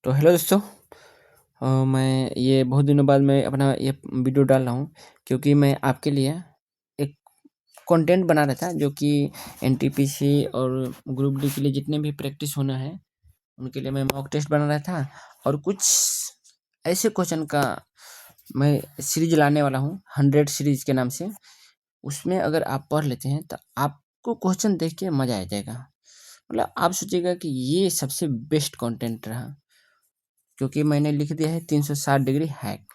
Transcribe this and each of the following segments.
तो हेलो दोस्तों। मैं ये बहुत दिनों बाद मैं अपना ये वीडियो डाल रहा हूँ क्योंकि मैं आपके लिए एक कंटेंट बना रहा था जो कि एनटीपीसी और ग्रुप डी के लिए जितने भी प्रैक्टिस होना है उनके लिए मैं मॉक टेस्ट बना रहा था और कुछ ऐसे क्वेश्चन का मैं सीरीज लाने वाला हूँ 100 सीरीज के नाम से। उसमें अगर आप पढ़ लेते हैं तो आपको क्वेश्चन देख के मज़ा आ जाएगा। मतलब आप सोचिएगा कि ये सबसे बेस्ट कंटेंट रहा क्योंकि मैंने लिख दिया है 360 डिग्री हैक।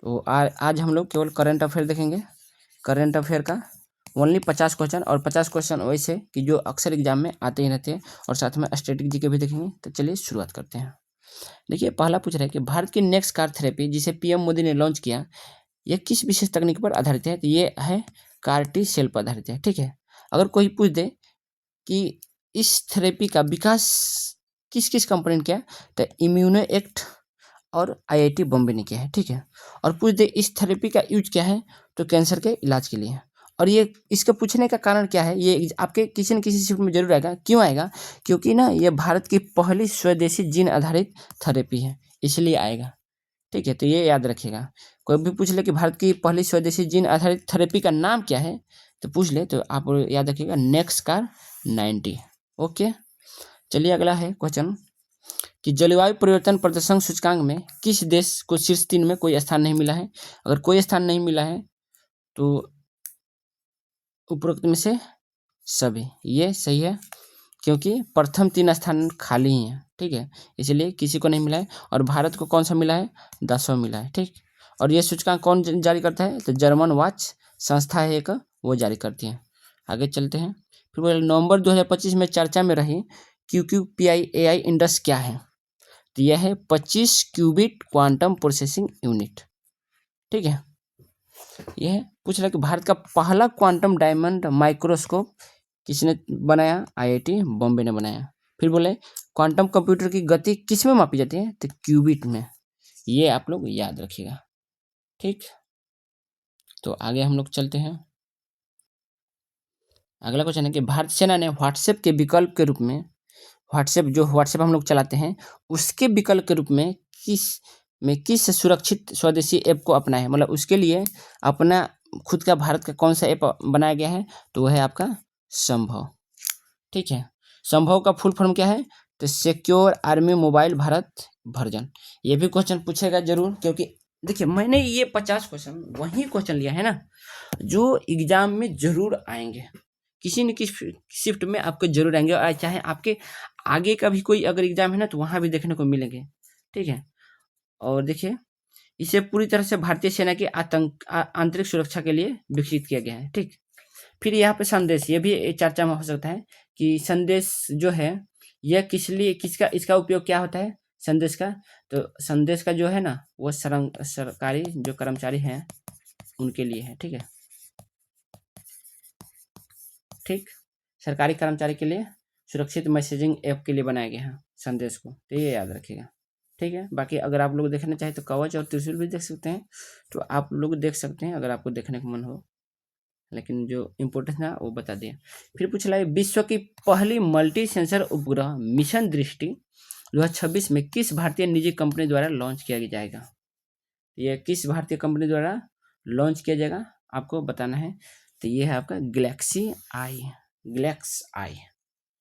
तो आज हम लोग केवल करंट अफेयर देखेंगे। करंट अफेयर का ओनली 50 क्वेश्चन और 50 क्वेश्चन वैसे कि जो अक्सर एग्जाम में आते ही रहते हैं और साथ में स्टैटिक जीके भी देखेंगे। तो चलिए शुरुआत करते हैं। देखिए पहला पूछ रहा है कि भारत की नेक्स्ट कार थेरेपी जिसे पीएम मोदी ने लॉन्च किया यह किस विशेष तकनीक पर आधारित है। तो ये है कार-टी सेल पर आधारित है। ठीक है। अगर कोई पूछ दे कि इस थेरेपी का विकास किस किस कंपनी ने किया तो इम्यूनो एक्ट और आईआईटी बॉम्बे ने किया है। ठीक है। और पूछ दे इस थेरेपी का यूज क्या है तो कैंसर के इलाज के लिए है। और ये इसके पूछने का कारण क्या है, ये आपके किसी न किसी शिफ्ट में जरूर आएगा। क्यों आएगा? क्योंकि ना ये भारत की पहली स्वदेशी जीन आधारित थेरेपी है, इसलिए आएगा। ठीक है। तो ये याद रखिएगा। कोई भी पूछ ले कि भारत की पहली स्वदेशी जीन आधारित थेरेपी का नाम क्या है तो पूछ ले तो आप याद रखिएगा नेक्सकार 90। ओके। चलिए अगला है क्वेश्चन कि जलवायु परिवर्तन प्रदर्शन सूचकांक में किस देश को शीर्ष 3 में कोई स्थान नहीं मिला है। अगर कोई स्थान नहीं मिला है तो उपरोक्त में से सभी ये सही है क्योंकि प्रथम 3 स्थान खाली ही हैं। ठीक है। इसलिए किसी को नहीं मिला है। और भारत को कौन सा मिला है? 10वां मिला है। ठीक। और ये सूचकांक कौन जारी करता है तो जर्मन वाच संस्था है एक, वो जारी करती है। आगे चलते हैं। फिर बोले नवंबर 2025 में चर्चा में रही QQPI AI इंडेक्स क्या है। तो यह है 25 क्यूबिट क्वांटम प्रोसेसिंग यूनिट। ठीक है। यह पूछ रहा है कि भारत का पहला क्वांटम डायमंड माइक्रोस्कोप किसने बनाया? आईआईटी बॉम्बे ने बनाया। फिर बोले क्वांटम कंप्यूटर की गति किस में मापी जाती है तो क्यूबिट में। ये आप लोग याद रखिएगा। ठीक। तो आगे हम लोग चलते हैं। अगला क्वेश्चन है कि भारतीय सेना ने व्हाट्सएप के विकल्प के रूप में व्हाट्सएप हम लोग चलाते हैं उसके विकल्प के रूप में किस सुरक्षित स्वदेशी ऐप को अपनाया है। मतलब उसके लिए अपना खुद का भारत का कौन सा ऐप बनाया गया है तो वह है आपका संभव। ठीक है। संभव का फुल फॉर्म क्या है तो secure army mobile Bharat version. ये भी क्वेश्चन पूछेगा जरूर क्योंकि देखिए मैंने ये 50 क्वेश्चन वही क्वेश्चन लिया है ना जो एग्जाम में जरूर आएंगे। किसी न किसी शिफ्ट में आपको जरूर आएंगे और चाहे आपके आगे का भी कोई अगर एग्जाम है ना तो वहाँ भी देखने को मिलेंगे। ठीक है। और देखिए इसे पूरी तरह से भारतीय सेना की आंतरिक सुरक्षा के लिए विकसित किया गया है। ठीक। फिर यहाँ पे संदेश ये भी चर्चा में हो सकता है कि संदेश जो है यह किस लिए किसका इसका उपयोग क्या होता है संदेश का। तो संदेश का जो है ना वो सरकारी जो कर्मचारी हैं उनके लिए है। ठीक है। ठीक। सरकारी कर्मचारी के लिए सुरक्षित मैसेजिंग ऐप के लिए बनाया गया है संदेश को। तो ये याद रखिएगा। ठीक है। बाकी अगर आप लोग देखना चाहें तो कवच और त्रिशूल भी देख सकते हैं तो आप लोग देख सकते हैं अगर आपको देखने का मन हो, लेकिन जो इम्पोर्टेंट था वो बता दिया। फिर पूछ रहा है विश्व की पहली मल्टी सेंसर उपग्रह मिशन दृष्टि 2026 में किस भारतीय निजी कंपनी द्वारा लॉन्च किया जाएगा। ये किस भारतीय कंपनी द्वारा लॉन्च किया जाएगा आपको बताना है। तो ये है आपका ग्लैक्स आई।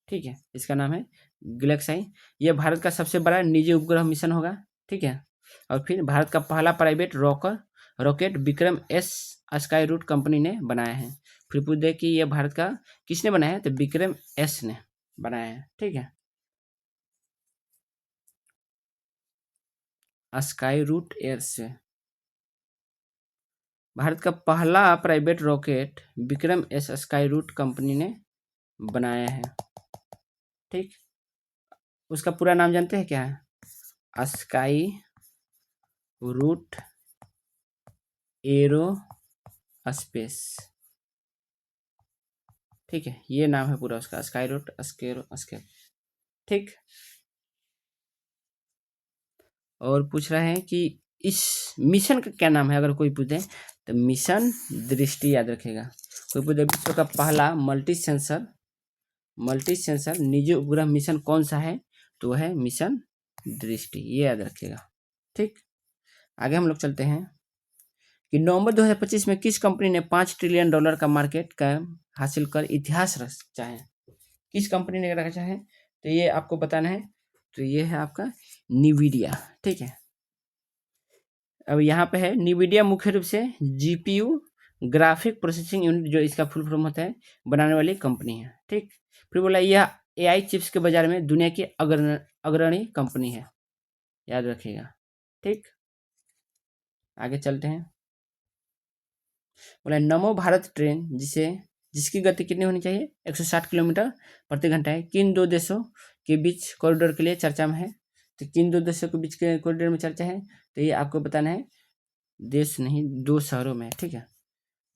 ठीक है। इसका नाम है ग्लैक्स आई। यह भारत का सबसे बड़ा निजी उपग्रह मिशन होगा। ठीक है। और फिर भारत का पहला private rocket Vikram S Skyroot company ने बनाया है। फिर पूछ दे कि यह भारत का किसने बनाया है तो विक्रम एस ने बनाया है। ठीक है। स्काई रूट एयर से भारत का पहला private rocket Vikram S Skyroot company ने बनाया है। ठीक। उसका पूरा नाम जानते हैं क्या है? Skyroot Aerospace. ठीक है। ये नाम है पूरा उसका स्काई रूट स्केल। ठीक। और पूछ रहे हैं कि इस मिशन का क्या नाम है अगर कोई पूछे तो मिशन दृष्टि याद रखेगा। कोई पूछे विश्व का पहला मल्टी सेंसर निजी उपग्रह मिशन कौन सा है तो वह है मिशन दृष्टि, ये याद रखिएगा। ठीक, आगे हम लोग चलते हैं कि नवंबर 2025 में किस कंपनी ने $5 ट्रिलियन का मार्केट कैप हासिल कर इतिहास रचा है? किस कंपनी ने रखा है? तो ये आपको बताना है। तो ये है आपका निविडिया। ठीक है, अब यहाँ पे है निविडिया मुख्य रूप से जीपीयू ग्राफिक प्रोसेसिंग यूनिट, जो इसका फुल फॉर्म होता है, बनाने वाली कंपनी है। ठीक, फिर बोला यह एआई चिप्स के बाजार में दुनिया की अग्रणी कंपनी है, याद रखिएगा। ठीक, आगे चलते हैं। बोला नमो भारत ट्रेन जिसकी गति कितनी होनी चाहिए? 160 किलोमीटर प्रति घंटा है, किन दो देशों के बीच कॉरिडोर के लिए चर्चा में है? तो किन दो देशों के बीच के कॉरिडोर में चर्चा है? तो ये आपको बताना है, देश नहीं, दो शहरों में। ठीक है,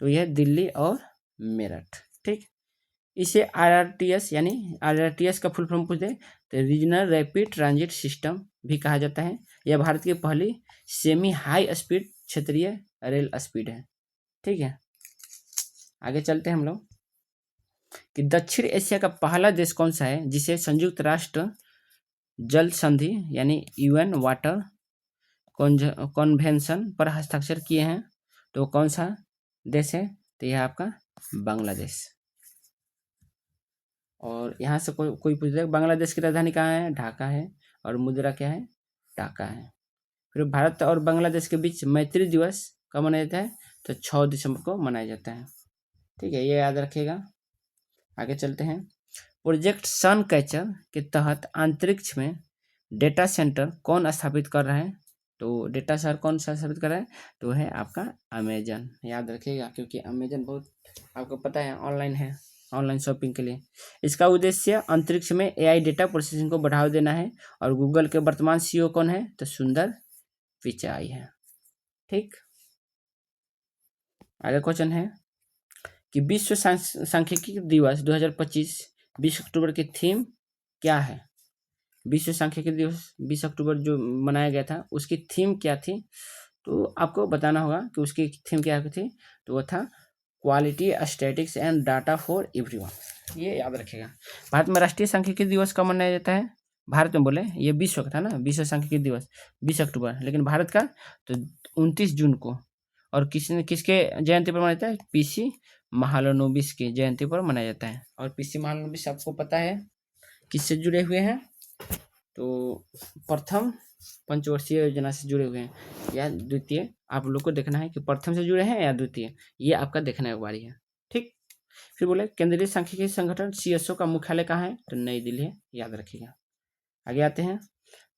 तो यह दिल्ली और मेरठ। ठीक, इसे आरआरटीएस यानी आरआरटीएस का फुल फॉर्म पूछ दे तो रीजनल रैपिड ट्रांजिट सिस्टम भी कहा जाता है। यह भारत की पहली सेमी हाई स्पीड क्षेत्रीय रेल स्पीड है। ठीक है, आगे चलते हैं हम लोग कि दक्षिण एशिया का पहला देश कौन सा है जिसे संयुक्त राष्ट्र जल संधि यानी यूएन वाटर कॉन्वेंशन पर हस्ताक्षर किए हैं? तो कौन सा देश है? तो यह आपका बांग्लादेश। और यहाँ से कोई पूछ रहा है बांग्लादेश की राजधानी कहाँ है? ढाका है, और मुद्रा क्या है? टाका है। फिर भारत और बांग्लादेश के बीच मैत्री दिवस कब मनाया जाता है? तो 6 दिसंबर को मनाया जाता है। ठीक है, ये याद रखिएगा। आगे चलते हैं। प्रोजेक्ट सन कैचर के तहत अंतरिक्ष में डेटा सेंटर कौन स्थापित कर रहा है? तो डेटा सेंटर कौन सा स्थापित कर रहा है? तो है आपका अमेजन, याद रखिएगा, क्योंकि अमेजन बहुत आपको पता है ऑनलाइन है, ऑनलाइन शॉपिंग के लिए। इसका उद्देश्य अंतरिक्ष में एआई डेटा प्रोसेसिंग को बढ़ावा देना है। और गूगल के वर्तमान सीईओ कौन है? तो सुंदर पिचाई है। ठीक, आगे क्वेश्चन है कि विश्व सांख्यिकी दिवस 2025 20 अक्टूबर की थीम क्या है? विश्व सांख्यिकी दिवस 20 अक्टूबर जो मनाया गया था, उसकी थीम क्या थी? तो आपको बताना होगा कि उसकी थीम क्या थी। तो वो था quality statics and data for everyone, ये याद रखिएगा। भारत में राष्ट्रीय सांख्यिकी दिवस कब मनाया जाता है? भारत में बोले, ये विश्व का था ना, विश्व सांख्यिकी दिवस 20 अक्टूबर, लेकिन भारत का तो 29 जून को। और किसके जयंती पर मनाया जाता है? पीसी महालनोबिस की जयंती पर मनाया जाता है। और पीसी महालनोबिस आपको पता है किससे जुड़े हुए हैं? तो प्रथम पंचवर्षीय योजना से जुड़े हुए हैं या द्वितीय, आप लोग को देखना है कि प्रथम से जुड़े हैं या द्वितीय, ये आपका देखने की बारी है। ठीक, फिर बोले केंद्रीय सांख्यिकी संगठन सीएसओ का मुख्यालय कहाँ है? तो नई दिल्ली है, याद रखिएगा। आगे आते हैं।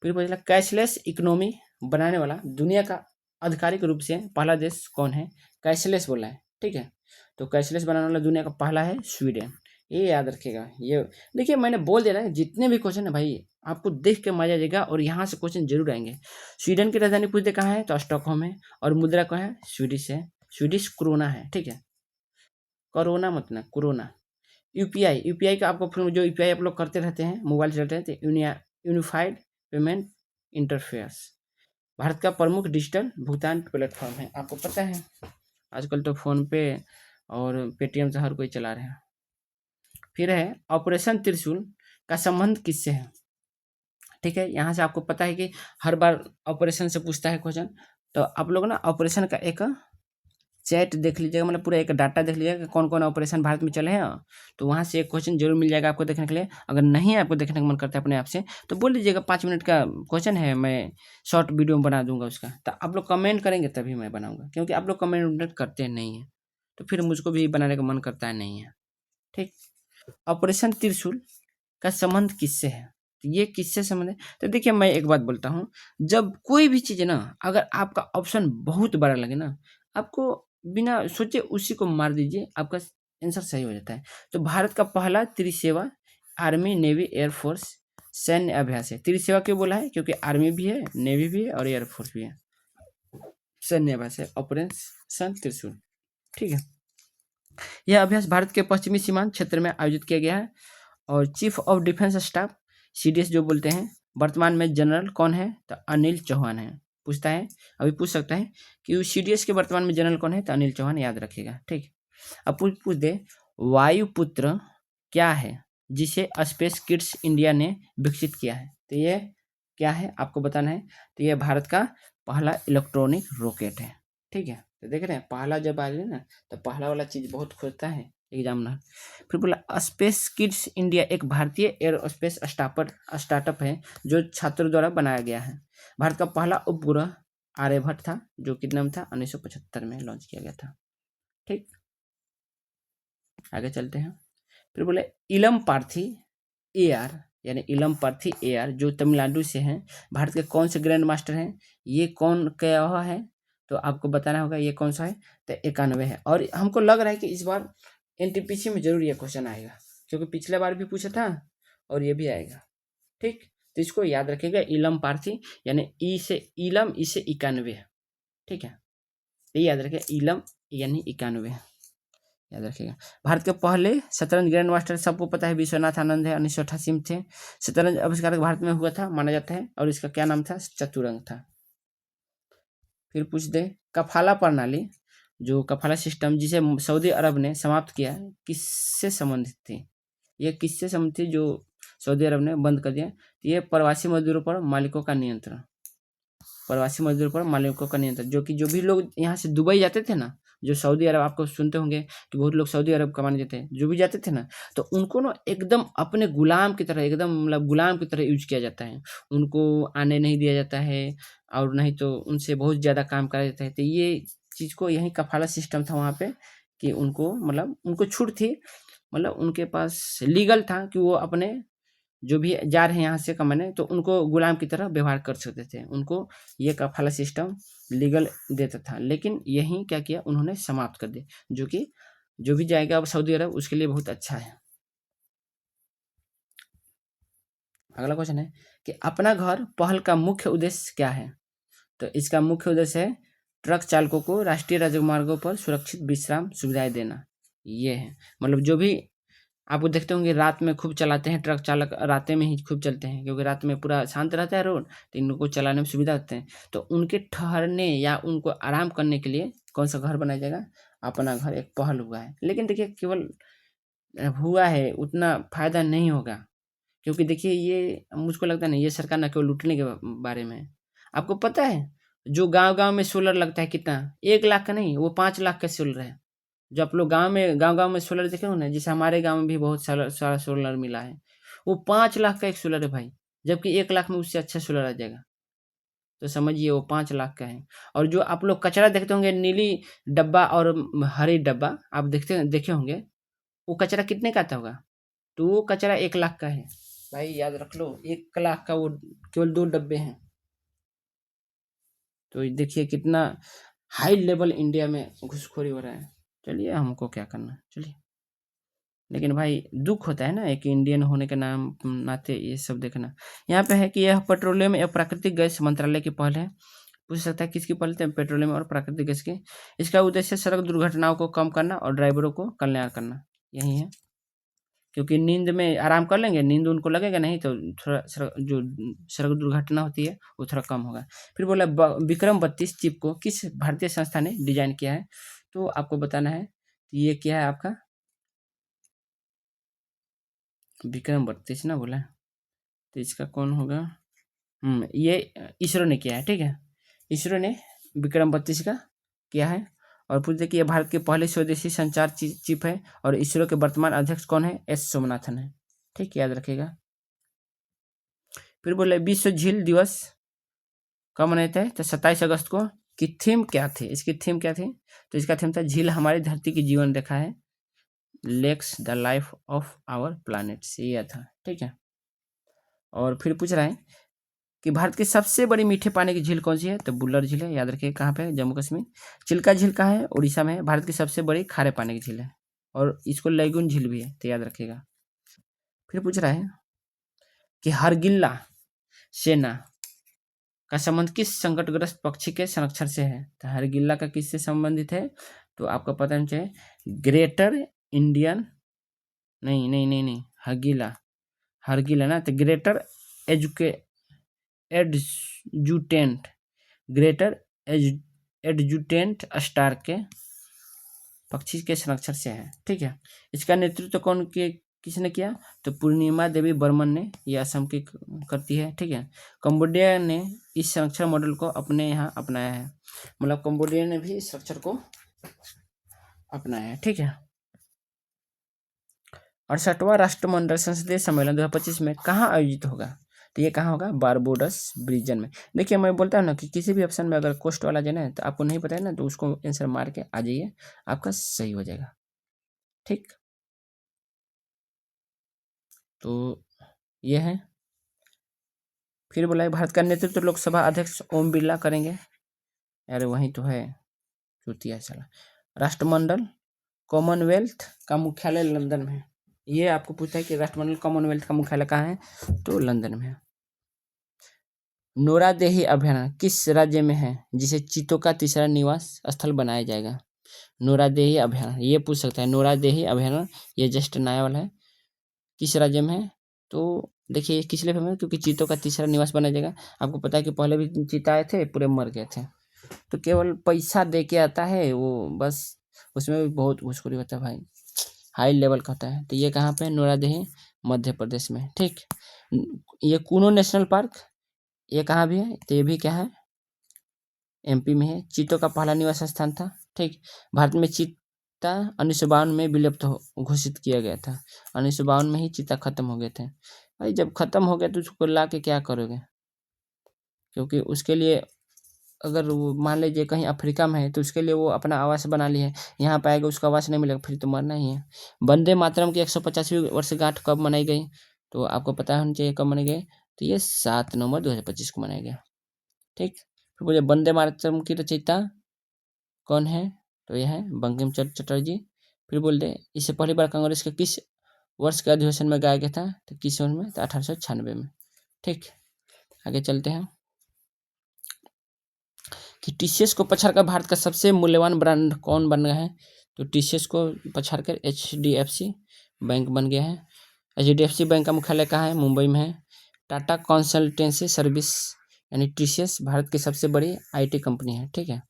फिर बोला कैशलेस इकोनॉमी बनाने वाला दुनिया का आधिकारिक रूप से पहला देश कौन है? कैशलेस बोला है। ठीक है, तो कैशलेस बनाने वाला दुनिया का पहला है स्वीडन, ये याद रखिएगा। ये देखिए, मैंने बोल दिया ना, जितने भी क्वेश्चन है भाई आपको देख के मजा आ जाएगा, और यहाँ से क्वेश्चन जरूर आएंगे। स्वीडन की राजधानी पूछ दे कहाँ है? तो स्टॉकहोम है। और मुद्रा कहाँ है? स्वीडिश है, स्वीडिश क्रोना है। ठीक है, कोरोना मत ना, कोरोना। यूपीआई का आपको फिर जो यूपीआई आप लोग करते रहते हैं, मोबाइल चलते हैं, तो यूनिफाइड पेमेंट इंटरफेस भारत का प्रमुख डिजिटल भुगतान प्लेटफॉर्म है, आपको पता है। आजकल तो फोन पे और पेटीएम से हर कोई चला रहे हैं। फिर है ऑपरेशन त्रिशूल का संबंध किससे है? ठीक है, यहाँ से आपको पता है कि हर बार ऑपरेशन से पूछता है क्वेश्चन, तो आप लोग ना ऑपरेशन का एक चैट देख लीजिएगा, मतलब पूरा एक डाटा देख लीजिएगा कि कौन कौन ऑपरेशन भारत में चले हैं। तो वहाँ से एक क्वेश्चन जरूर मिल जाएगा आपको देखने के लिए। अगर नहीं आपको देखने का मन करता है अपने आप से, तो बोल दीजिएगा 5 मिनट का क्वेश्चन है, मैं शॉर्ट वीडियो बना दूंगा उसका। तो आप लोग कमेंट करेंगे तभी मैं बनाऊंगा, क्योंकि आप लोग कमेंट करते नहीं हैं, तो फिर मुझको भी बनाने का मन करता है नहीं है। ठीक, ऑपरेशन त्रिशूल का संबंध किससे है? तो ये किससे संबंध है? तो देखिए, मैं एक बात बोलता हूँ, जब कोई भी चीज़ है ना, अगर आपका ऑप्शन बहुत बड़ा लगे ना, आपको बिना सोचे उसी को मार दीजिए, आपका आंसर सही हो जाता है। तो भारत का पहला त्रिसेवा आर्मी नेवी एयरफोर्स सैन्य अभ्यास है। त्रिसेवा क्यों बोला है? क्योंकि आर्मी भी है, नेवी भी है और एयरफोर्स भी है। सैन्य अभ्यास है ऑपरेशन त्रिशूल। ठीक है, यह अभ्यास भारत के पश्चिमी सीमांत क्षेत्र में आयोजित किया गया है। और chief of defence staff CDS जो बोलते हैं, वर्तमान में जनरल कौन है? तो अनिल चौहान है। पूछता है, अभी पूछ सकता है कि सीडीएस के वर्तमान में जनरल कौन है? तो अनिल चौहान, याद रखिएगा। ठीक, अब पूछ दे वायुपुत्र क्या है जिसे स्पेस किड्स इंडिया ने विकसित किया है? तो ये क्या है आपको बताना है। तो ये भारत का पहला इलेक्ट्रॉनिक रॉकेट है, ठीक है। तो देख रहे हैं पहला जब आ रही है ना, तो पहला वाला चीज बहुत खोजता है एग्जामिनर। फिर बोला स्पेस किड्स इंडिया एक भारतीय एयरोस्पेस स्टार्टअप है जो छात्रों द्वारा बनाया गया है। भारत का पहला उपग्रह आर्यभट्ट था, जो कितने में था, 1975 में लॉन्च किया गया था, ठीक। आगे चलते हैं। फिर बोले इलम पार्थी AR, यानी इलम पार्थी AR जो तमिलनाडु से हैं, भारत के कौन से ग्रैंड मास्टर हैं, ये कौन क्या हुआ है, तो आपको बताना होगा ये कौन सा है। तो 91 है। और हमको लग रहा है कि इस बार NTPC में जरूर ये क्वेश्चन आएगा, क्योंकि पिछले बार भी पूछा था और ये भी आएगा, ठीक। तो इसको याद रखिएगा, इलम पार्थी यानी ई से इलम, ई से 91, ठीक है। ये याद रखिएगा, इलम यानी 91, याद रखिएगा। भारत के पहले शतरंज ग्रैंड मास्टर सबको पता है विश्वनाथ आनंद है, 1988 में थे। शतरंज आविष्कार भारत में हुआ था माना जाता है, और इसका क्या नाम था, चतुरंग था। फिर पूछ दे कफाला प्रणाली, जो कफाला सिस्टम जिसे सऊदी अरब ने समाप्त किया, किससे संबंधित थी, ये किससे संबंधित थी जो सऊदी अरब ने बंद कर दिया। ये प्रवासी मजदूरों पर मालिकों का नियंत्रण, प्रवासी मजदूरों पर मालिकों का नियंत्रण, जो भी लोग यहाँ से दुबई जाते थे ना, जो सऊदी अरब, आपको सुनते होंगे कि बहुत लोग सऊदी अरब कमाने जाते हैं, जो भी जाते थे ना, तो उनको ना एकदम अपने गुलाम की तरह, एकदम मतलब गुलाम की तरह यूज किया जाता है। उनको आने नहीं दिया जाता है, और नहीं तो उनसे बहुत ज़्यादा काम कराया जाता है। तो ये चीज़ को यही कफाला सिस्टम था वहाँ पे, कि उनको मतलब उनको छूट थी, मतलब उनके पास लीगल था कि वो अपने जो भी जा रहे हैं यहाँ से कमाने, तो उनको गुलाम की तरह व्यवहार कर सकते थे, उनको ये कफाला सिस्टम लीगल देता था। लेकिन यही क्या किया, उन्होंने समाप्त कर दिया, जो कि जो भी जाएगा अब सऊदी अरब उसके लिए बहुत अच्छा है। अगला क्वेश्चन है कि अपना घर पहल का मुख्य उद्देश्य क्या है। तो इसका मुख्य उद्देश्य है ट्रक चालकों को राष्ट्रीय राजमार्गों पर सुरक्षित विश्राम सुविधाएं देना। ये है, मतलब जो भी आप वो देखते होंगे रात में खूब चलाते हैं, ट्रक चालक रात में ही खूब चलते हैं, क्योंकि रात में पूरा शांत रहता है रोड, तो इनको चलाने में सुविधा होते हैं। तो उनके ठहरने या उनको आराम करने के लिए कौन सा घर बनाया जाएगा, अपना घर एक पहल हुआ है। लेकिन देखिए केवल हुआ है, उतना फायदा नहीं होगा, क्योंकि देखिए ये मुझको लगता है ना, ये सरकार ना केवल लूटने के बारे में है। आपको पता है जो गांव-गांव में सोलर लगता है कितना, 1 लाख का नहीं, वो 5 लाख का सोलर है। जो आप लोग गाँव-गाँव में सोलर देखे हो ना, जैसे हमारे गाँव में भी बहुत सारा सोलर मिला है, वो 5 लाख का एक सोलर है भाई, जबकि 1 लाख में उससे अच्छा सोलर आ जाएगा। तो समझिए वो 5 लाख का है। और जो आप लोग कचरा देखते होंगे, नीली डब्बा और हरी डब्बा आप देखे होंगे, वो कचरा कितने का आता होगा, तो वो कचरा 1 लाख का है भाई, याद रख लो, 1 लाख का वो केवल 2 डब्बे हैं। तो देखिए कितना हाई लेवल इंडिया में घुसखोरी हो रहा है। चलिए हमको क्या करना, चलिए। लेकिन भाई दुख होता है ना एक इंडियन होने के नाम नाते ये सब देखना। यहाँ पे है कि यह पेट्रोलियम या प्राकृतिक गैस मंत्रालय की पहल है। पूछ सकता है किसकी पहल है, पेट्रोलियम और प्राकृतिक गैस की। इसका उद्देश्य सड़क दुर्घटनाओं को कम करना और ड्राइवरों को कल्याण करना, यही है। क्योंकि नींद में आराम कर लेंगे, नींद उनको लगेगा नहीं, तो थोड़ा जो सड़क दुर्घटना होती है वो थोड़ा कम होगा। फिर बोला विक्रम 32 चिप को किस भारतीय संस्था ने डिजाइन किया है, तो आपको बताना है ये क्या है आपका, विक्रम 32 ना बोला, तो इसका कौन होगा, ये इसरो ने किया है, ठीक है। इसरो ने विक्रम 32 का किया है। और पूछते कि यह भारत के पहले स्वदेशी संचार चिप है, और इसरो के वर्तमान अध्यक्ष कौन है, एस सोमनाथन है, ठीक, याद रखिएगा। फिर बोले विश्व झील दिवस कब मनाते हैं, तो 27 अगस्त को। की थीम क्या थी, इसकी थीम क्या थी, तो इसका थीम था झील हमारी धरती की जीवन रेखा है, lakes the life of our planet, ये था, ठीक है। और फिर पूछ रहा है कि भारत की सबसे बड़ी मीठे पानी की झील कौन सी है, तो बुल्लर झील है, याद रखिए कहाँ पे है, जम्मू कश्मीर। चिल्का झील कहाँ है, उड़ीसा में है, भारत की सबसे बड़ी खारे पानी की झील है, और इसको लैगून झील भी है, तो याद रखिएगा। फिर पूछ रहा है कि हरगिल्ला सेना का संबंध किस संकटग्रस्त पक्षी के संरक्षण से है, तो हरगिल्ला का किससे संबंधित है, तो आपको पता होना चाहिए ग्रेटर इंडियन, नहीं, हरगिला, हरगिला ना, तो ग्रेटर एजुके एडजुटेंट, ग्रेटर एडजुटेंट स्टार के पक्षी के संरक्षण से है, ठीक है। इसका नेतृत्व कौन किसने किया? तो पूर्णिमा देवी बर्मन ने, ये असम की करती है, ठीक है। कंबोडिया ने इस संरक्षण मॉडल को अपने यहाँ अपनाया है, मतलब कंबोडिया ने भी इस स्ट्रक्चर को अपनाया है, ठीक है। 68वां राष्ट्रमंडल संसदीय सम्मेलन 2025 में कहाँ आयोजित होगा? तो ये कहाँ होगा? बारबोडस ब्रिजन में। देखिए मैं बोलता हूँ ना कि किसी भी ऑप्शन में अगर कोस्ट वाला जो है तो आपको नहीं पता है ना, तो उसको आंसर मार के आ जाइए, आपका सही हो जाएगा, ठीक। तो ये है। फिर बोला है भारत का नेतृत्व लोकसभा अध्यक्ष ओम बिरला करेंगे। अरे वही तो है, चूतिया साला। राष्ट्रमंडल कॉमनवेल्थ का मुख्यालय लंदन में है। ये आपको पूछता है कि राष्ट्रमंडल कॉमनवेल्थ का मुख्यालय कहाँ है, तो लंदन में है। नोरादेही अभयारण्य किस राज्य में है जिसे चीतों का तीसरा निवास स्थल बनाया जाएगा? नोरादेही अभयारण्य ये पूछ सकता है। नोरादेही अभयारण्य ये जस्ट नया वाला है, किस राज्य में है? तो देखिए किस लिए फेमस है, क्योंकि चीतों का तीसरा निवास बनाया जाएगा। आपको पता है कि पहले भी चीता आए थे, पूरे मर गए थे, तो केवल पैसा दे के आता है वो, बस उसमें भी बहुत घूसखोरी होता है भाई, हाई लेवल का होता है। तो ये कहाँ पे? नोरादेही मध्य प्रदेश में, ठीक। ये कूनो नेशनल पार्क ये कहाँ भी है? तो ये भी क्या है? एमपी में है। चीतों का पहला निवास स्थान था, ठीक। भारत में चीता 1952 में विलुप्त घोषित किया गया था। 1952 में ही चीता खत्म हो गए थे। भाई जब खत्म हो गया तो उसको ला के क्या करोगे? क्योंकि उसके लिए अगर वो मान लीजिए कहीं अफ्रीका में है तो उसके लिए वो अपना आवास बना ली है, यहाँ पे आएगा उसका आवास नहीं मिलेगा, फिर तो मरना ही है। वंदे मातरम की 150वीं वर्षगांठ कब मनाई गई? तो आपको पता होना चाहिए कब मनाई गई। तो ये 7 नवंबर 2025 को मनाया गया, ठीक। फिर बोलिए वंदे मातरम की रचयिता कौन है? तो यह है बंकिम चंद्र चटर्जी। फिर बोल दे इससे पहली बार कांग्रेस के किस वर्ष के अधिवेशन में गाया गया था? तो किस वर्ष में? तो 1896 में, ठीक। आगे चलते हैं कि टीसीएस को पछाड़कर भारत का सबसे मूल्यवान ब्रांड कौन बन गया है? तो टीसीएस को पछाड़कर एचडीएफसी बैंक बन गया है। एचडीएफसी बैंक का मुख्यालय कहाँ है? मुंबई में है। टाटा कंसल्टेंसी सर्विस यानी टीसीएस भारत की सबसे बड़ी आईटी कंपनी है, ठीक है।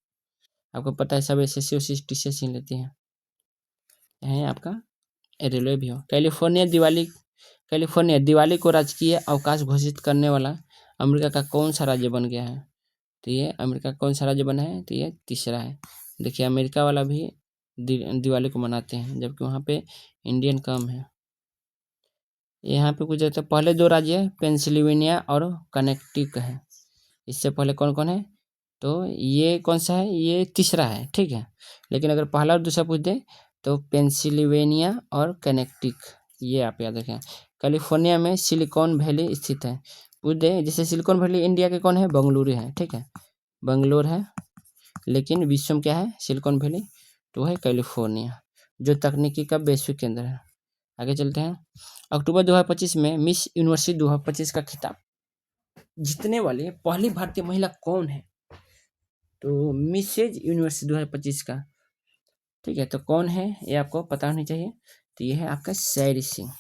आपको पता है सब एसएससी टीसीएस ही लेती है। यह आपका रेलवे भी हो। कैलिफोर्निया दिवाली को राजकीय अवकाश घोषित करने वाला अमेरिका का कौन सा राज्य बन गया है? तो ये अमेरिका कौन सा राज्य बना है? तो ये तीसरा है। देखिए अमेरिका वाला भी दिवाली को मनाते हैं, जबकि वहाँ पे इंडियन कम है। यहाँ पे कुछ तो पहले 2 राज्य पेंसिल्वेनिया और कनेक्टिकट है। इससे पहले कौन कौन है? तो ये कौन सा है? ये तीसरा है, ठीक है। लेकिन अगर पहला और दूसरा पूछ दे तो पेंसिल्वेनिया और कनेक्टिकट, ये आप याद रखें। कैलिफोर्निया में सिलिकॉन वैली स्थित है। पूछ दे जैसे सिलिकॉन वैली इंडिया के कौन है? बेंगलुरु है, ठीक है, बेंगलोर है। लेकिन विश्व में क्या है? सिलिकॉन वैली, तो है कैलिफोर्निया, जो तकनीकी का वैश्विक केंद्र है। आगे चलते हैं। अक्टूबर 2025 में मिस यूनिवर्सिटी 2025 का खिताब जीतने वाली पहली भारतीय महिला कौन है? तो मिसेज यूनिवर्सिटी 2025 का, ठीक है, तो कौन है ये आपको पता होनी चाहिए। तो ये है आपका सैरी सिंह।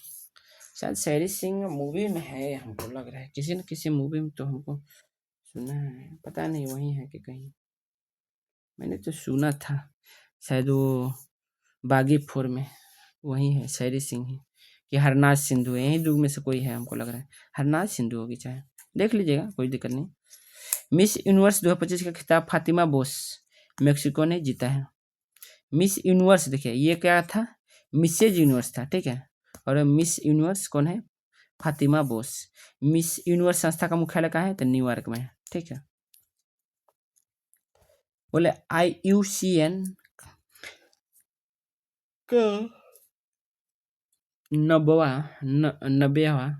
शायद सैरी सिंह मूवी में है, हमको लग रहा है किसी न किसी मूवी में तो हमको सुना है, पता नहीं वही है कि कहीं, मैंने तो सुना था शायद वो बागी 4 में वही है सैरी सिंह ही, कि हरनाज सिंधु है, यही दो में से कोई है हमको लग रहा है, हरनाज सिंधु होगी चाहे, देख लीजिएगा कोई दिक्कत नहीं। मिस यूनिवर्स 2025 का खिताब फातिमा बोस मेक्सिको ने जीता है। मिस यूनिवर्स देखिए ये क्या था? मिसेज यूनिवर्स था, ठीक है, और मिस यूनिवर्स कौन है? फातिमा बोस। मिस यूनिवर्स संस्था का मुख्यालय कहाँ है? तो न्यूयॉर्क में है, ठीक है। बोले IUCN का 90वां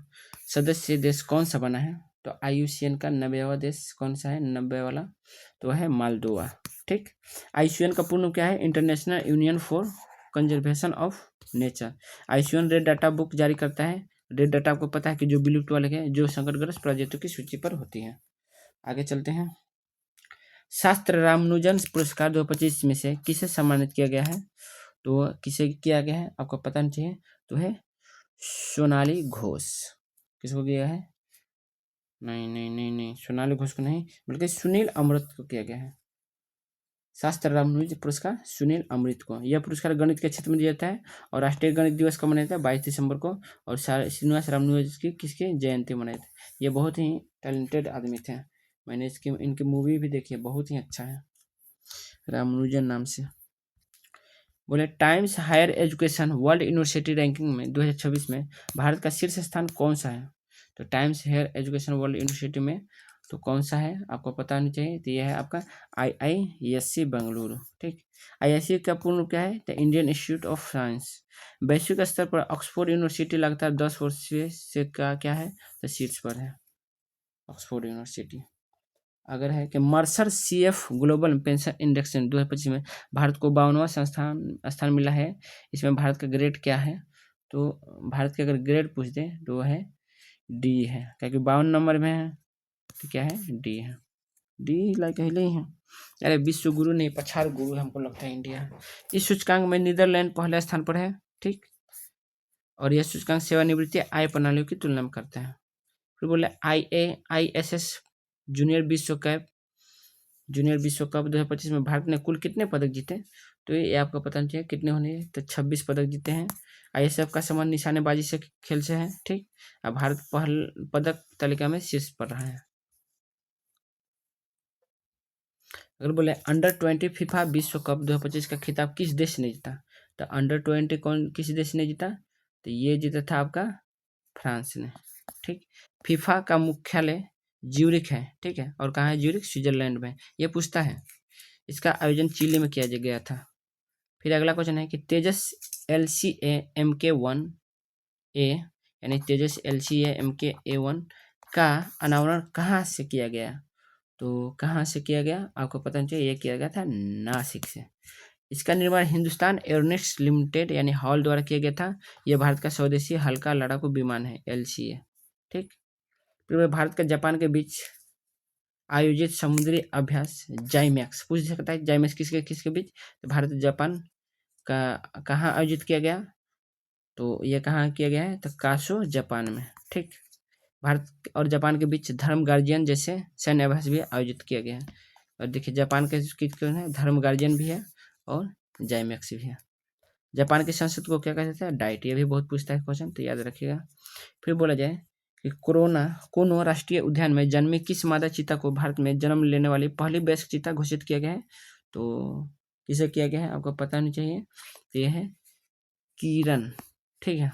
सदस्य देश कौन सा बना है? तो IUCN का 90वां देश कौन सा है? 90 वाला तो है मालदोवा, ठीक। IUCN का पूर्ण क्या है? International union for conservation of nature. IUCN red data book जारी करता है। रेड डाटा आपको पता है कि जो विलुप्त वाले हैं, जो संकटग्रस्त प्रजातियों की सूची पर होती है। आगे चलते हैं। शास्त्र रामानुजन पुरस्कार 2025 में से किसे सम्मानित किया गया है? तो किसे किया गया है आपको पता नहीं चाहिए, तो है सोनाली घोष। किसको किया है? नहीं नहीं नहीं नहीं, सोनाली घोष को नहीं, बल्कि सुनील अमृत को किया गया है। शास्त्र रामानुज पुरस्कार सुनील अमृत को। यह पुरस्कार गणित के क्षेत्र में दिया जाता है और राष्ट्रीय गणित दिवस कब मनाया जाता है 22 दिसंबर को। और श्रीनिवास रामानुज की किसकी जयंती मनाई थी। ये बहुत ही टैलेंटेड आदमी थे। मैंने इनकी मूवी भी देखी है, बहुत ही अच्छा है, रामानुजन नाम से। बोले Times Higher Education World University ranking में 2026 में भारत का शीर्ष स्थान कौन सा है। तो Times Higher Education World University में तो कौन सा है आपको पता होना चाहिए। तो यह है आपका IISc बेंगलुरु। ठीक, IISc का पूर्ण रूप क्या है, तो इंडियन इंस्टीट्यूट ऑफ साइंस। वैश्विक स्तर पर ऑक्सफोर्ड यूनिवर्सिटी लगातार 10 वर्ष से क्या है, तो शीर्ष पर है ऑक्सफोर्ड यूनिवर्सिटी। अगर है कि Mercer CF global pension index 2025 में भारत को 52वां स्थान मिला है। इसमें भारत का ग्रेड क्या है, तो भारत के अगर ग्रेड पूछ दे तो वो है D है, क्योंकि 52 नंबर में है, तो क्या है D है। D लाइक ही है। अरे विश्व गुरु नहीं, पछाड़ गुरु हमको लगता है इंडिया। इस सूचकांक में नीदरलैंड पहले स्थान पर है। ठीक, और यह सूचकांक सेवानिवृत्ति आय प्रणालियों की तुलना में करता है। फिर बोले IAISS जूनियर विश्व कप 2025 में भारत ने कुल कितने पदक जीते। तो ये आपको पता नहीं चाहिए कितने होने, तो 26 पदक जीते हैं। ISF का संबंध निशानेबाजी से खेल से है। ठीक, अब भारत पहल पदक तालिका में शीर्ष पर रहा है। अगर बोले अंडर-20 फीफा विश्व कप 2025 का खिताब किस देश ने जीता। तो अंडर-20 किस देश ने जीता, तो ये जीता था आपका फ्रांस ने। ठीक, फीफा का मुख्यालय ज्यूरिख है। ठीक है, और कहाँ है ज्यूरिख, स्विट्जरलैंड में। ये पूछता है, इसका आयोजन चिली में किया गया था। फिर अगला क्वेश्चन है कि तेजस LCA Mk1A यानी तेजस LCA Mk1 का अनावरण कहाँ से किया गया। तो कहाँ से किया गया आपको पता नहीं चाहिए, ये किया गया था नासिक से। इसका निर्माण हिंदुस्तान एरोनॉटिक्स लिमिटेड यानी हॉल द्वारा किया गया था। यह भारत का स्वदेशी हल्का लड़ाकू विमान है LCA। ठीक, फिर भारत का जापान के बीच आयोजित समुद्री अभ्यास जाइमैक्स पूछ सकता है। जाइमैक्स किसके किसके बीच, तो भारत जापान का कहाँ आयोजित किया गया, तो ये कहाँ किया गया है, तो कासो जापान में। ठीक, भारत और जापान के बीच धर्म गार्जियन जैसे सैन्य अभ्यास भी आयोजित किया गया है। और देखिए जापान के कौन है, धर्म गार्जियन भी है और जाइमैक्स भी है। जापान की संस्कृति को क्या कहते हैं, डाइट। ये भी बहुत पूछता है क्वेश्चन, तो याद रखिएगा। फिर बोला जाए कि कोनो राष्ट्रीय उद्यान में जन्मी किस मादा चीता को भारत में जन्म लेने वाली पहली वयस्क चीता घोषित किया गया है। तो किसे किया गया है आपको पता नहीं चाहिए, तो यह है किरण। ठीक है,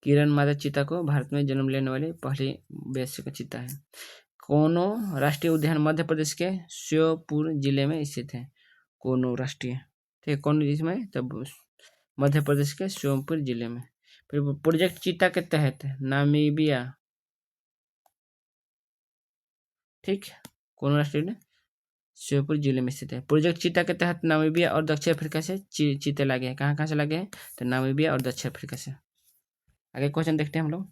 किरण मादा चीता को भारत में जन्म लेने वाली पहली वयस्क चीता है। कोनो राष्ट्रीय उद्यान मध्य प्रदेश के श्योपुर जिले में स्थित है। कोनो राष्ट्रीय, ठीक है, कौन जिसमें, तब मध्य प्रदेश के श्योपुर जिले में। फिर प्रोजेक्ट चीता के तहत नामीबिया, ठीक, कोनो राष्ट्रीय श्योपुर जिले में स्थित है। प्रोजेक्ट चीता के तहत नामीबिया और दक्षिण अफ्रीका से चीते लागे हैं। कहाँ से लागे हैं, तो नामीबिया और दक्षिण अफ्रीका से। आगे क्वेश्चन देखते हैं हम लोग।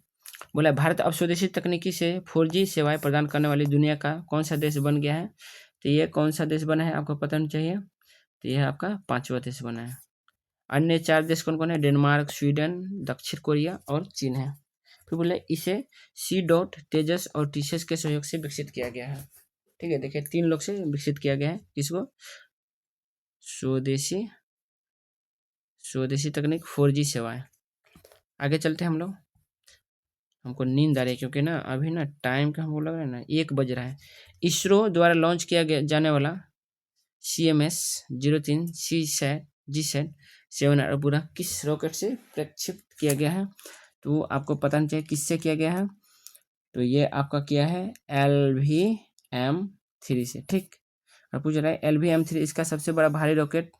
बोला भारत अब स्वदेशी तकनीकी से 4G सेवाएं प्रदान करने वाली दुनिया का कौन सा देश बन गया है। तो ये कौन सा देश बना है आपको पता नहीं चाहिए, तो यह आपका 5वां देश बना है। अन्य 4 देश कौन कौन है, डेनमार्क, स्वीडन, दक्षिण कोरिया और चीन है। फिर बोले इसे C.तेजस और टीसीएस के सहयोग से विकसित किया गया है। ठीक है, देखिए 3 लोग से विकसित किया गया है। किसको, स्वदेशी तकनीक 4G सेवाएं। आगे चलते हैं हम लोग। हमको नींद आ रही है क्योंकि ना अभी ना टाइम का हमको लग रहा है ना 1 बज रहा है। इसरो द्वारा लॉन्च किया गया जाने वाला CMS 03 G-SAT 7 पूरा किस रॉकेट से प्रक्षेपित किया गया है। तो आपको पता नहीं चाहिए किससे किया गया है, तो ये आपका किया है LVM-3 से। ठीक, और पूछ रहा है LVM-3 इसका सबसे बड़ा भारी रॉकेट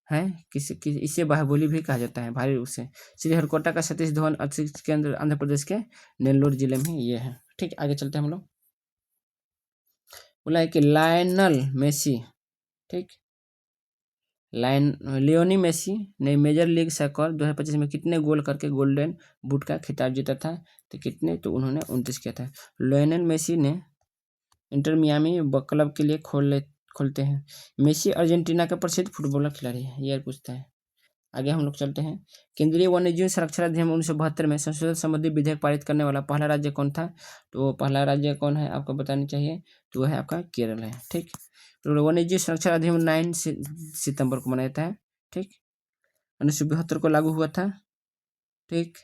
है इसे बाहुबली भी कहा जाता है, भारी उसे। श्रीहरिकोटा का सतीश धवन अंतरिक्ष केंद्र आंध्र प्रदेश के नेल्लोर जिले में ये है। ठीक, आगे चलते हैं हम लोग। बोला है कि लायनल मेसी, ठीक, लियोनी मेसी ने मेजर लीग सॉकर 2025 में कितने गोल करके गोल्डन बूट का खिताब जीता था। तो कितने, तो उन्होंने 29 किया था। लियोनेल मेसी ने इंटर मियामी क्लब के लिए खोलते हैं। मेसी अर्जेंटीना का प्रसिद्ध फुटबॉलर खिलाड़ी है, ये पूछता है। आगे हम लोग चलते हैं। केंद्रीय वन्यजीव संरक्षण अधिनियम 1972 में संशोधन संबंधी विधेयक पारित करने वाला पहला राज्य कौन था? तो पहला राज्य कौन है आपको बतानी चाहिए, तो वह है आपका केरल है। ठीक, तो वन्यजीव संरक्षण अधिनियम 9 सितंबर को मनाया था। ठीक, 1972 को लागू हुआ था। ठीक,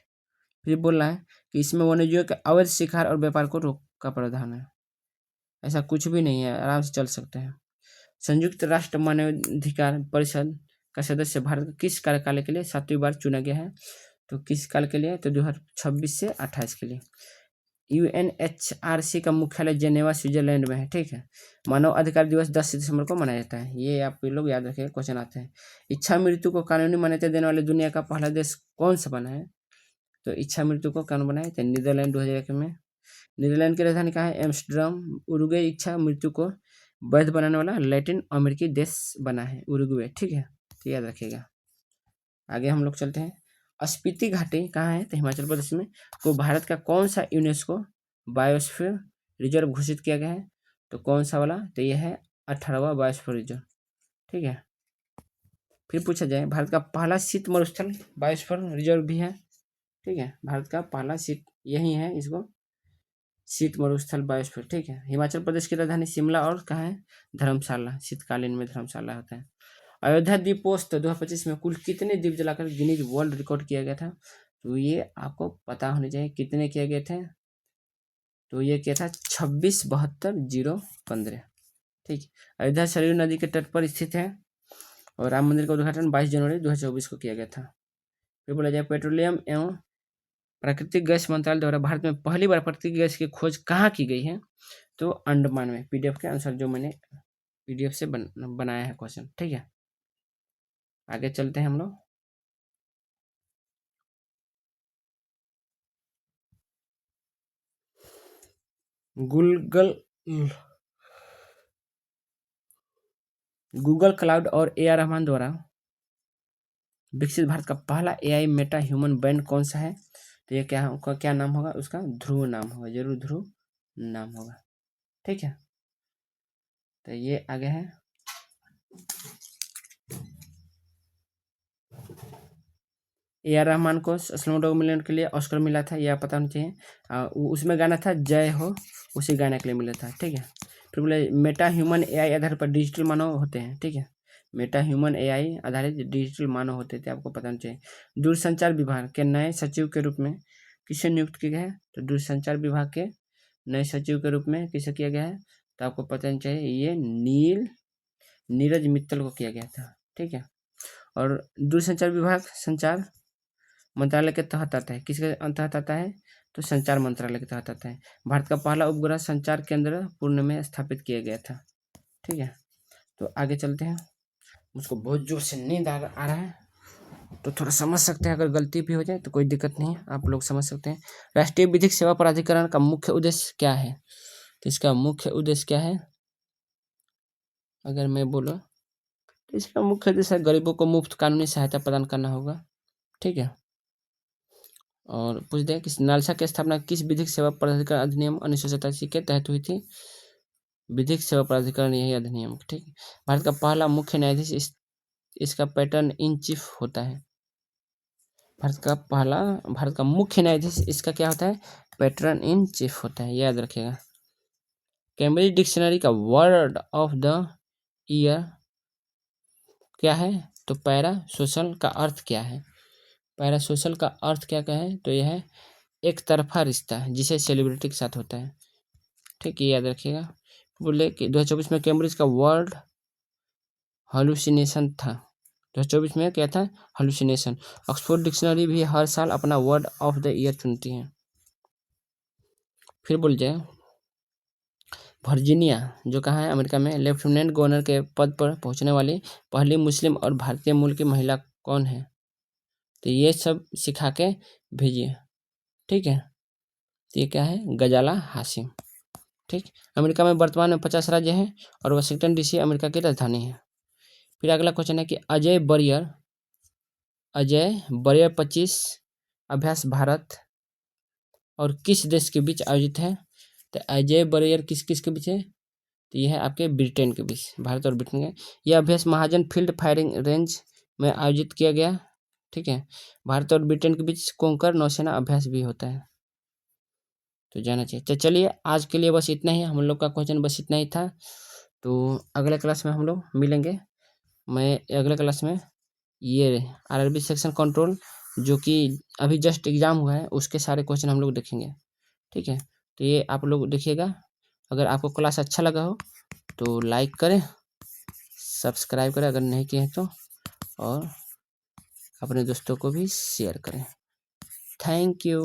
फिर बोल रहा है कि इसमें वन्यजीव के अवैध शिकार और व्यापार को रोक का प्रावधान है। ऐसा कुछ भी नहीं है, आराम से चल सकते हैं। संयुक्त राष्ट्र मानवाधिकार परिषद का सदस्य भारत किस कार्यकाल के लिए 7वीं बार चुना गया है? तो किस काल के लिए? तो 2026 से 28 के लिए। UNHRC का मुख्यालय जेनेवा स्विट्जरलैंड में है। ठीक है, मानव अधिकार दिवस 10 दिसंबर को मनाया जाता है। ये आप लोग याद रखें, क्वेश्चन आते हैं। इच्छा मृत्यु को कानूनी मान्यता देने वाले दुनिया का पहला देश कौन सा बना है? तो इच्छा मृत्यु को कानून बनाया था नीदरलैंड 2001 में। नीदरलैंड की राजधानी कहाँ है? एम्स्टर्डम। उरुग्वे इच्छा मृत्यु को वैध बनाने वाला लैटिन अमेरिकी देश बना है उरुग्वे। ठीक है, तो याद रखिएगा। आगे हम लोग चलते हैं। स्पीति घाटी कहाँ है? तो हिमाचल प्रदेश में। को भारत का कौन सा यूनेस्को बायोस्फीयर रिजर्व घोषित किया गया है? तो कौन सा वाला? तो यह है 18वां बायोस्फीयर रिजर्व। ठीक है, फिर पूछा जाए भारत का पहला शीत मरुस्थल बायोस्फीयर रिजर्व भी है। ठीक है, भारत का पहला शीत यही है, इसको शीत मरुस्थल बायोस्फीयर। ठीक है, हिमाचल प्रदेश की राजधानी शिमला और कहाँ है? धर्मशाला। शीतकालीन में धर्मशाला होता है। अयोध्या दीपोत्सव 2025 में कुल कितने दीप जलाकर गिनीज वर्ल्ड रिकॉर्ड किया गया था? तो ये आपको पता होने चाहिए कितने किए गए थे। तो ये क्या था? 26, 72, 0, 15। ठीक, अयोध्या सरयू नदी के तट पर स्थित है और राम मंदिर का उद्घाटन 22 जनवरी 2024 को किया गया था। फिर बोला जाए पेट्रोलियम एवं प्राकृतिक गैस मंत्रालय द्वारा भारत में पहली बार प्राकृतिक गैस की खोज कहाँ की गई है? तो अंडमान में। PDF के अनुसार जो मैंने PDF से बनाया है क्वेश्चन। ठीक है, आगे चलते हैं हम लोग। गूगल क्लाउड और AR रहमान द्वारा विकसित भारत का पहला AI मेटा ह्यूमन बैंड कौन सा है? तो ये क्या नाम होगा? उसका ध्रुव नाम होगा, जरूर ध्रुव नाम होगा। ठीक है, तो ये आगे है। AR रहमान को स्लमडॉग मिलियनेयर के लिए ऑस्कर मिला था, यह पता होना चाहिए। उसमें गाना था जय हो, उसी गाने के लिए मिला था। ठीक है, फिर बोले मेटा ह्यूमन AI आधार पर डिजिटल मानव होते हैं। ठीक है, मेटा ह्यूमन AI आधारित डिजिटल मानव होते थे, आपको पता होना चाहिए। दूरसंचार विभाग के नए सचिव के रूप में किसे नियुक्त किया गया है? तो दूरसंचार विभाग के नए सचिव के रूप में किसे किया गया है? तो आपको पता होना चाहिए, ये नीरज मित्तल को किया गया था। ठीक है, और दूरसंचार विभाग संचार मंत्रालय के तहत आता है। किसके तहत आता है? तो संचार मंत्रालय के तहत आता है। भारत का पहला उपग्रह संचार केंद्र पुणे में स्थापित किया गया था। ठीक है, तो आगे चलते हैं। मुझको बहुत जोर से नींद आ रहा है, तो थोड़ा समझ सकते हैं। अगर गलती भी हो जाए तो कोई दिक्कत नहीं है, आप लोग समझ सकते हैं। राष्ट्रीय विधिक सेवा प्राधिकरण का मुख्य उद्देश्य क्या है? तो इसका मुख्य उद्देश्य क्या है अगर मैं बोलूँ तो इसका मुख्य उद्देश्य गरीबों को मुफ्त कानूनी सहायता प्रदान करना होगा। ठीक है, और पूछ दे कि नालसा की स्थापना किस विधिक सेवा प्राधिकरण अधिनियम 1987 के तहत हुई थी? विधिक सेवा प्राधिकरण यही अधिनियम। ठीक, भारत का पहला मुख्य न्यायाधीश इसका पैटर्न इन चीफ होता है। भारत का मुख्य न्यायाधीश इसका क्या होता है? पैटर्न इन चीफ होता है, याद रखिएगा। कैम्ब्रिज डिक्शनरी का वर्ड ऑफ द ईयर क्या है? तो पैरा सोशल का अर्थ क्या है? पैरा सोशल का अर्थ क्या है? तो यह है एक तरफा रिश्ता जिसे सेलिब्रिटी के साथ होता है। ठीक, ये याद रखिएगा। बोले कि 2024 में कैम्ब्रिज का वर्ड हॉल्यूसिनेशन था। 2024 में क्या था? हॉल्यूसिनेशन। ऑक्सफोर्ड डिक्शनरी भी हर साल अपना वर्ड ऑफ द ईयर चुनती है। फिर बोल जाए वर्जीनिया जो कहाँ है? अमेरिका में। लेफ्टिनेंट गवर्नर के पद पर पहुंचने वाली पहली मुस्लिम और भारतीय मूल की महिला कौन है? तो ये सब सिखा के भेजिए। ठीक है, तो ये क्या है? गजाला हाशिम। ठीक, अमेरिका में वर्तमान में 50 राज्य हैं और वाशिंगटन DC अमेरिका की राजधानी है। फिर अगला क्वेश्चन है कि अजय बरियर 25 अभ्यास भारत और किस देश के बीच आयोजित है? तो अजय बरियर किस किस के बीच है? तो यह है आपके ब्रिटेन के बीच, भारत और ब्रिटेन के। यह अभ्यास महाजन फील्ड फायरिंग रेंज में आयोजित किया गया। ठीक है। भारत और ब्रिटेन के बीच कोंकण नौसेना अभ्यास भी होता है, तो जाना चाहिए। तो चलिए आज के लिए बस इतना ही, हम लोग का क्वेश्चन बस इतना ही था। तो अगले क्लास में हम लोग मिलेंगे। मैं अगले क्लास में ये आरआरबी सेक्शन कंट्रोल जो कि अभी जस्ट एग्जाम हुआ है उसके सारे क्वेश्चन हम लोग देखेंगे, ठीक है। तो ये आप लोग देखिएगा। अगर आपको क्लास अच्छा लगा हो तो लाइक करें, सब्सक्राइब करें अगर नहीं किए हैं तो, और अपने दोस्तों को भी शेयर करें। Thank you.